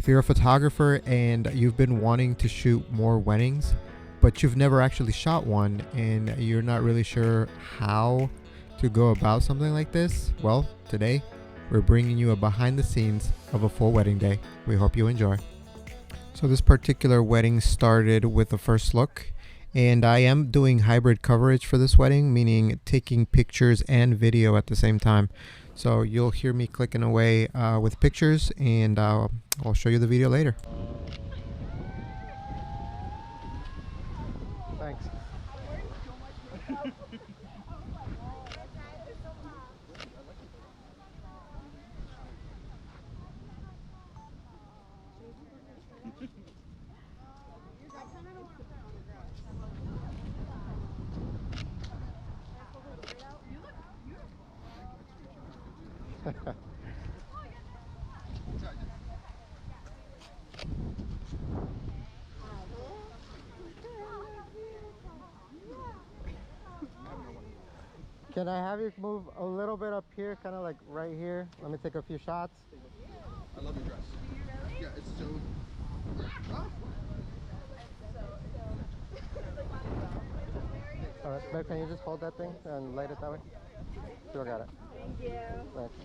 If you're a photographer and you've been wanting to shoot more weddings, but you've never actually shot one and you're not really sure how to go about something like this, well, today we're bringing you a behind the scenes of a full wedding day. We hope you enjoy. So this particular wedding started with a first look, and I am doing hybrid coverage for this wedding, meaning taking pictures and video at the same time. So you'll hear me clicking away with pictures, and I'll show you the video later. Thanks. Can I have you move a little bit up here, kind of like right here? Let me take a few shots. I love your dress. Yeah, it's so... Alright, babe, can you just hold that thing and light it that way? Sure, got it. Thank you. Thanks.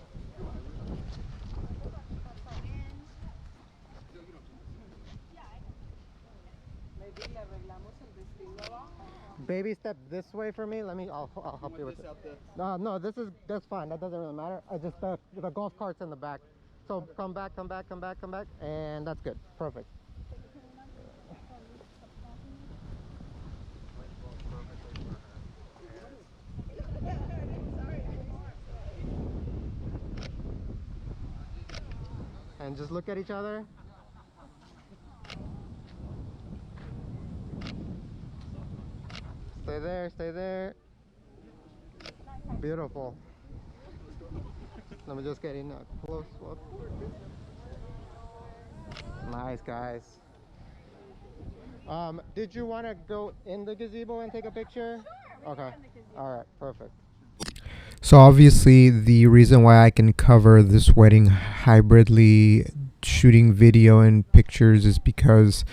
Baby step this way for me. I'll help you with it. No, that's fine. That doesn't really matter. I just the golf cart's in the back. So come back, and that's good. Perfect. And just look at each other. Stay there. Beautiful. Let me just get in a close look. Nice, guys. Did you want to go in the gazebo and take a picture? Sure. Okay. All right, perfect. So obviously the reason why I can cover this wedding hybridly, shooting video and pictures, is because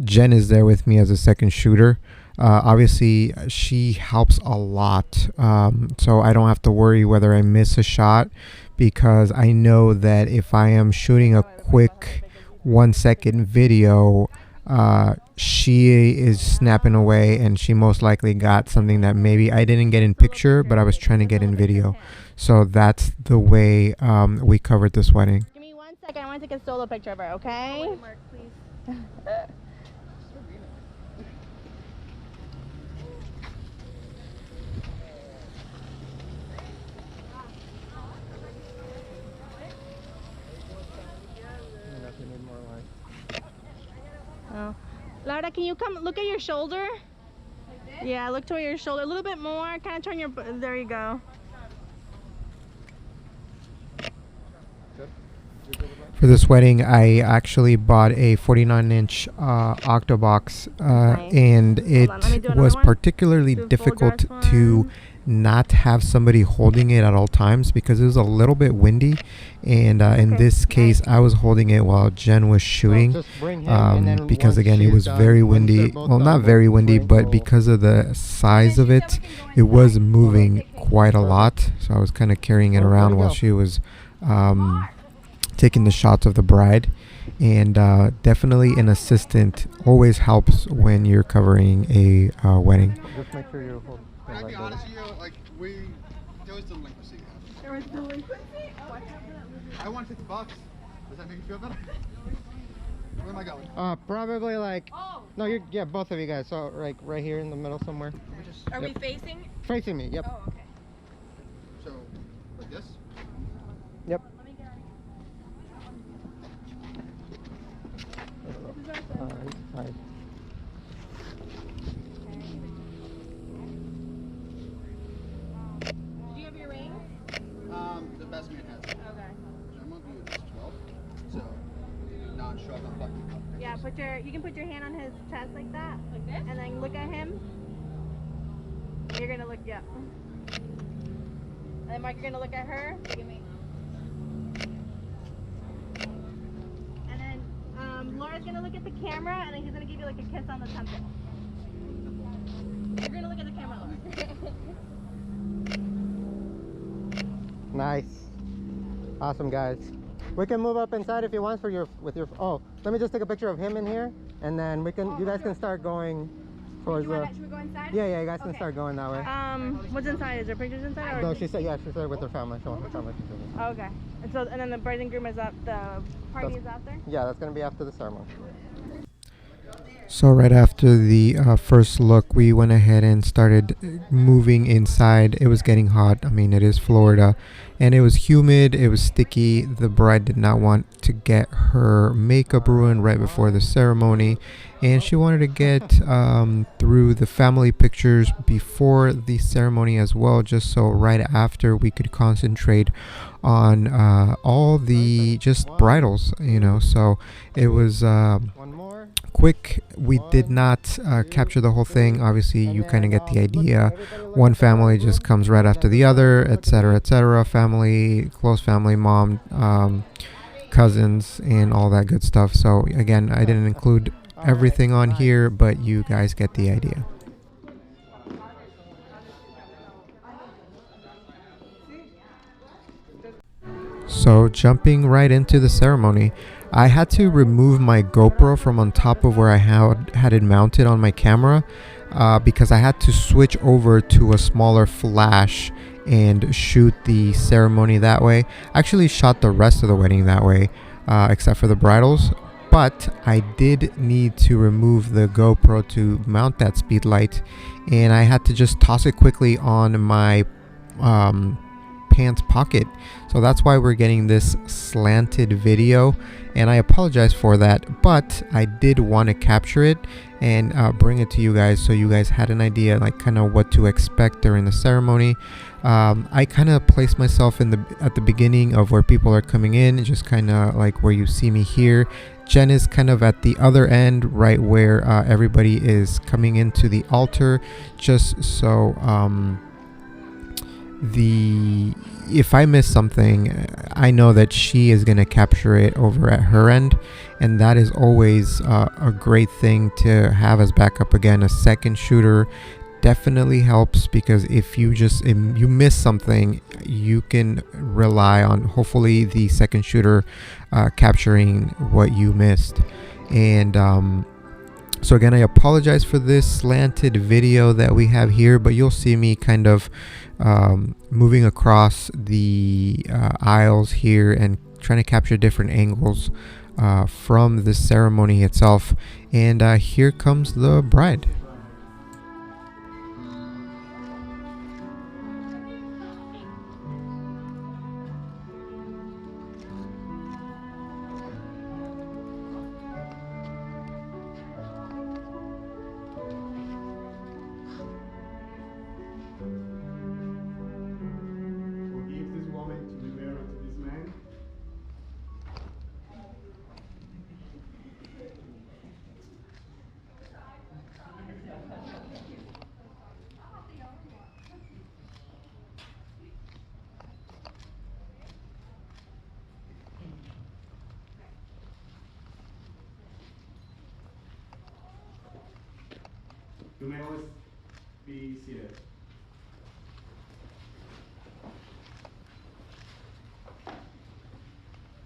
Jen is there with me as a second shooter. Obviously she helps a lot, so I don't have to worry whether I miss a shot, because I know that if I am shooting a quick 1-second video, she is snapping away, and she most likely got something that maybe I didn't get in picture, but I was trying to get in video. So that's the way we covered this wedding. Give me 1 second. I want to take a solo picture of her, okay? Wait, Mark, please. Oh. Laura, can you come look at your shoulder? Like this? Yeah, look toward your shoulder a little bit more. Kind of turn your. There you go. For this wedding, I actually bought a 49-inch Octobox, Nice. and it Let me do another was one. particularly Do a full difficult dress to one. not have somebody holding it at all times, because it was a little bit windy, and in Okay, this case, nice. I was holding it while Jen was shooting, Just bring him, and then because once again, it she's was done, very once they're windy. both Well, done, not very windy, bring- but we'll- because of the size of it, it was moving quite a lot. So I was kind of carrying it Oh, around where'd it while go? she was taking the shots of the bride. And definitely an assistant always helps when you're covering a wedding. Just make sure you hold. Can I be honest with you? Like, there was delinquency. There was delinquency? I want $50. Does that make you feel better? Where am I going? Probably like. Oh! No, yeah, both of you guys. So like right here in the middle somewhere. Let me just... Are Yep. we facing? Facing me. Yep. Oh, okay. So, like this? Yep. Let me get on. Hi. Did you have your ring? The best man has it. Okay. I'm gonna do this 12. So, non-shrug on button. Yeah, you can put your hand on his chest like that, Like this? and then look at him. You're gonna look, yeah. And then Mark, you're gonna look at her. Look at me. And then guy's gonna look at the camera and then he's gonna give you like a kiss on the temple. You're gonna look at the camera. Nice. Awesome, guys. We can move up inside if you want for your oh, let me just take a picture of him in here, and then we can you guys can start going towards the. Should we go inside? Yeah, you guys can start going that way. What's inside? Is there pictures inside? Or No, she said she said with her family. She wants her family. okay. And then the bride and groom is up. The party is out there. Yeah, that's gonna be after the ceremony. So right after the first look, we went ahead and started moving inside. It was getting hot. I mean, it is Florida, and it was humid. It was sticky. The bride did not want to get her makeup ruined right before the ceremony, and she wanted to get through the family pictures before the ceremony as well, just so right after we could concentrate on all the just bridals, you know. So it was quick. We did not capture the whole thing. Obviously, you kind of get the idea. One family just comes right after the other, etc., etc. Family, close family, mom, cousins, and all that good stuff. So again, I didn't include everything on here, but you guys get the idea. So jumping right into the ceremony, I had to remove my GoPro from on top of where I had it mounted on my camera because I had to switch over to a smaller flash and shoot the ceremony that way. I actually shot the rest of the wedding that way, except for the bridals. But I did need to remove the GoPro to mount that speed light, and I had to just toss it quickly on my pants pocket. So that's why we're getting this slanted video, and I apologize for that, but I did want to capture it and bring it to you guys so you guys had an idea like kind of what to expect during the ceremony. I kind of placed myself at the beginning of where people are coming in, just kind of like where you see me here. Jen is kind of at the other end, right where everybody is coming into the altar, just so if I miss something, I know that she is going to capture it over at her end, and that is always a great thing to have as backup. Again, a second shooter definitely helps, because if you miss something, you can rely on hopefully the second shooter capturing what you missed. And so again, I apologize for this slanted video that we have here, but you'll see me kind of moving across the aisles here and trying to capture different angles from the ceremony itself. And here comes the bride. You may always be seated.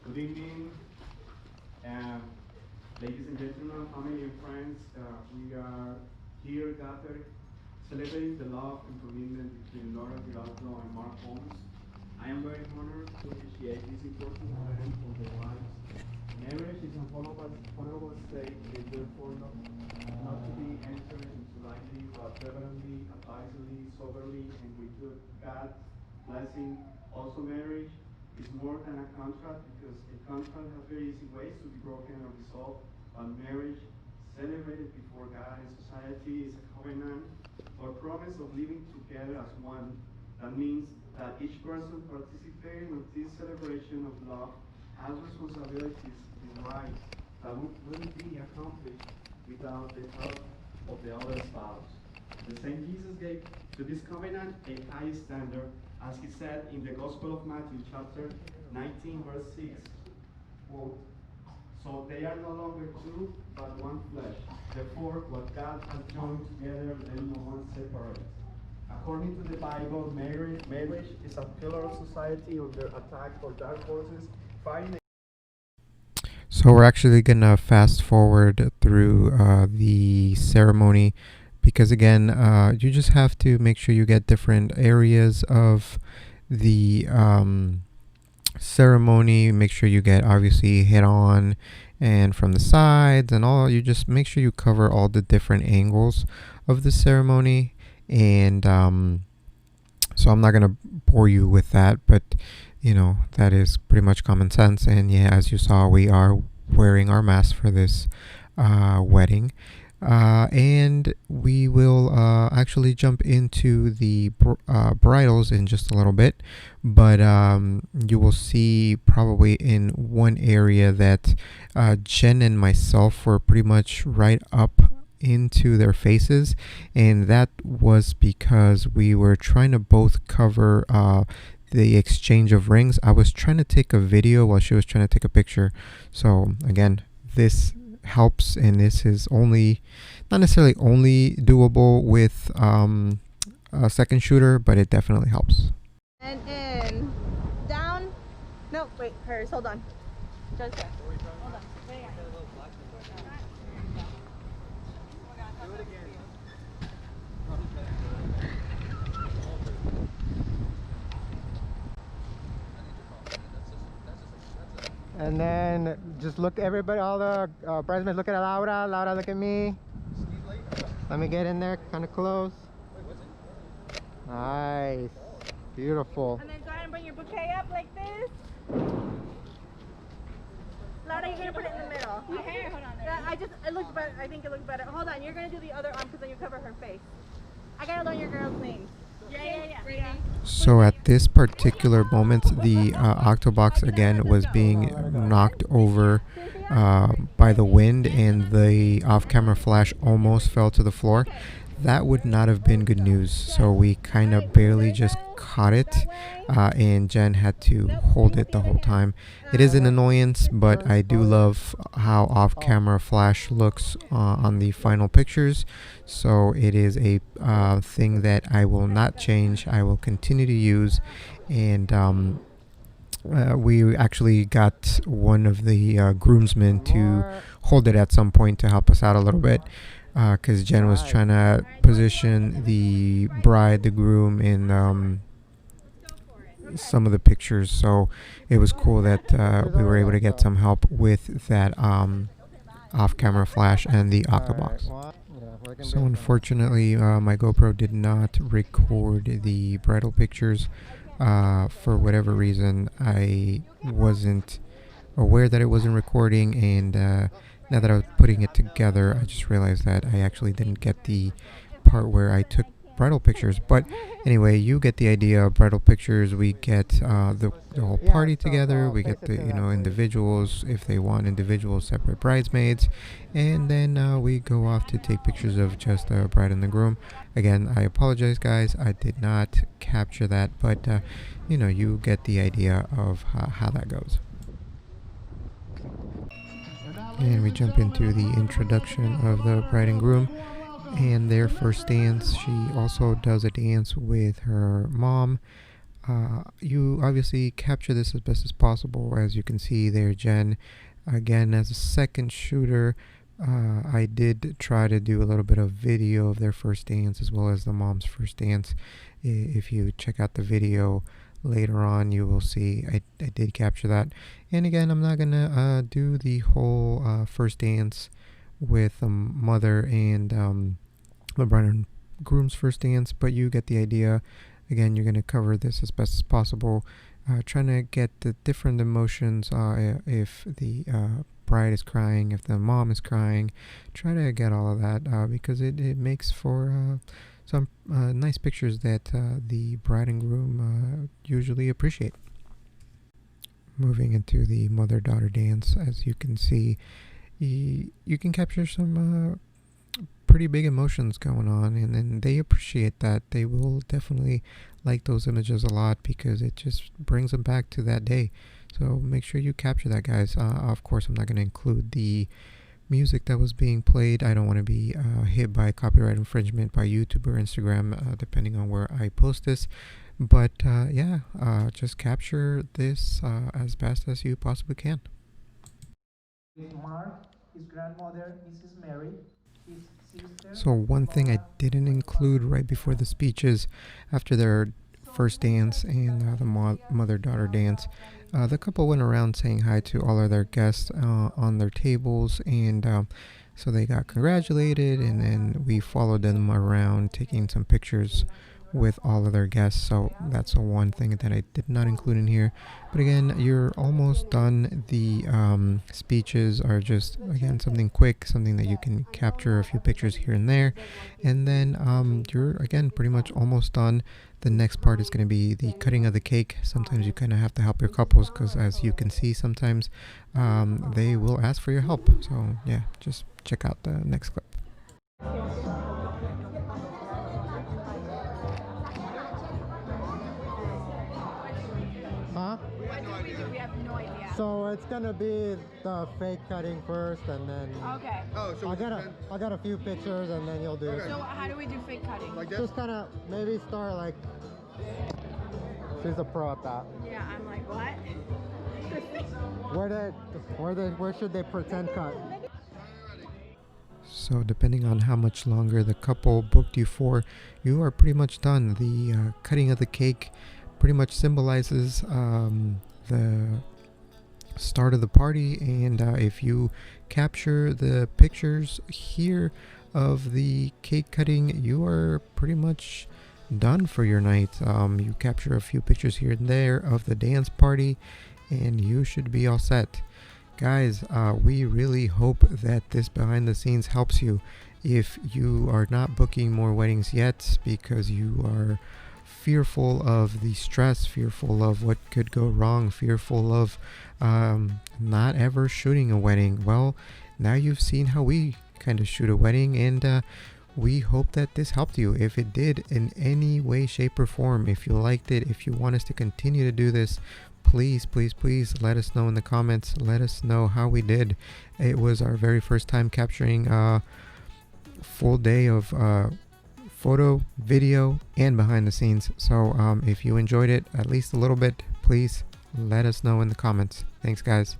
Good evening, ladies and gentlemen, family and friends. We are here gathered celebrating the love and commitment between Laura Giraldo and Mark Holmes. I am very honored to initiate this important event for their lives. Marriage is an honorable state, and therefore not to be entered into lightly, but reverently, advisedly, soberly, and with good God's blessing. Also, marriage is more than a contract, because a contract has very easy ways to be broken or dissolved, but marriage, celebrated before God and society, is a covenant or promise of living together as one. That means that each person participating in this celebration of love has responsibilities and rights that wouldn't be accomplished without the help of the other spouse. The same Jesus gave to this covenant a high standard, as he said in the Gospel of Matthew, chapter 19, verse 6, quote, So they are no longer two, but one flesh. Therefore, what God has joined together, let no one separate. According to the Bible, marriage is a pillar of society under attack for dark forces fighting. So we're actually gonna fast forward through the ceremony because again, you just have to make sure you get different areas of the ceremony. Make sure you get obviously head on and from the sides and all. You just make sure you cover all the different angles of the ceremony. And so I'm not gonna bore you with that, but you know, that is pretty much common sense. And yeah, as you saw, we are wearing our mask for this wedding. And we will actually jump into the bridals in just a little bit. But you will see probably in one area that Jen and myself were pretty much right up into their faces, and that was because we were trying to both cover the exchange of rings. I was trying to take a video while she was trying to take a picture. So again, this helps, and this is only not necessarily only doable with a second shooter, but it definitely helps. And in. Down. No, wait, hers. Hold on. Just there. Hold on. Right here. And then just look, everybody, all the bridesmaids look at Laura. Laura, look at me. Let me get in there, kind of close. Nice. Beautiful. And then go ahead and bring your bouquet up like this. Laura, you're gonna put it in the middle. Okay, hold on. Yeah, it looks better. I think it looks better. Hold on, you're gonna do the other arm because then you cover her face. I gotta learn your girl's names. Yeah. So at this particular moment, the Octobox again was being knocked over by the wind, and the off-camera flash almost fell to the floor. That would not have been good news. So we kind of barely just caught it, and Jen had to hold it the whole time. It is an annoyance, but I do love how off-camera flash looks on the final pictures. So it is a thing that I will not change. I will continue to use, and we actually got one of the groomsmen to hold it at some point to help us out a little bit, because Jen was trying to position the bride, the groom in some of the pictures. So it was cool that we were able to get some help with that off-camera flash and the Octobox. So unfortunately, my GoPro did not record the bridal pictures. For whatever reason, I wasn't aware that it wasn't recording, and now that I was putting it together, I just realized that I actually didn't get the part where I took bridal pictures. But anyway, you get the idea. Bridal pictures, we get the whole party together. We get the individuals, if they want individual separate bridesmaids, and then we go off to take pictures of just the bride and the groom. Again, I apologize, guys. I did not capture that, but you get the idea of how that goes. And we jump into the introduction of the bride and groom and their first dance. She also does a dance with her mom. You obviously capture this as best as possible. As you can see there, Jen, again, as a second shooter, I did try to do a little bit of video of their first dance as well as the mom's first dance. If you check out the video later on, you will see I did capture that. And again, I'm not gonna do the whole first dance with mother and the bride and groom's first dance, but you get the idea. Again, you're going to cover this as best as possible, trying to get the different emotions. If the bride is crying, if the mom is crying, try to get all of that, because it makes for some nice pictures that the bride and groom usually appreciate. Moving into the mother-daughter dance, as you can see, you can capture some pretty big emotions going on, and then they appreciate that. They will definitely like those images a lot because it just brings them back to that day. So make sure you capture that, guys. Of course, I'm not going to include the music that was being played. I don't want to be hit by copyright infringement by YouTube or Instagram, depending on where I post this. But yeah, just capture this as best as you possibly can. Mark, his grandmother, Mrs. Mary, his sister. So one thing I didn't include right before the speeches, after their first dance and the mother-daughter dance, the couple went around saying hi to all of their guests on their tables, and so they got congratulated, and then we followed them around taking some pictures with all of their guests. So that's one thing that I did not include in here. But again, you're almost done. The speeches are just, again, something quick, something that you can capture a few pictures here and there, and then you're, again, pretty much almost done. The next part is going to be the cutting of the cake. Sometimes you kind of have to help your couples, because as you can see, sometimes they will ask for your help. So yeah, just check out the next clip. Huh? What do we do? We have no idea. So it's gonna be the fake cutting first, and then Okay. Oh, so I got a few pictures, and then you'll do Okay. So how do we do fake cutting? like this? just kind of maybe start like, she's a pro at that. Yeah, I'm like, what? Where should they pretend cut? So depending on how much longer the couple booked you for, you are pretty much done. The cutting of the cake pretty much symbolizes the start of the party, and if you capture the pictures here of the cake cutting, you are pretty much done for your night. You capture a few pictures here and there of the dance party, and you should be all set. Guys, we really hope that this behind the scenes helps you. If you are not booking more weddings yet because you are fearful of the stress, fearful of what could go wrong, fearful of not ever shooting a wedding, well, now you've seen how we kind of shoot a wedding, and we hope that this helped you. If it did in any way, shape, or form, if you liked it, if you want us to continue to do this, please let us know in the comments. Let us know how we did. It was our very first time capturing a full day of photo, video, and behind the scenes. So if you enjoyed it at least a little bit, please let us know in the comments. Thanks, guys.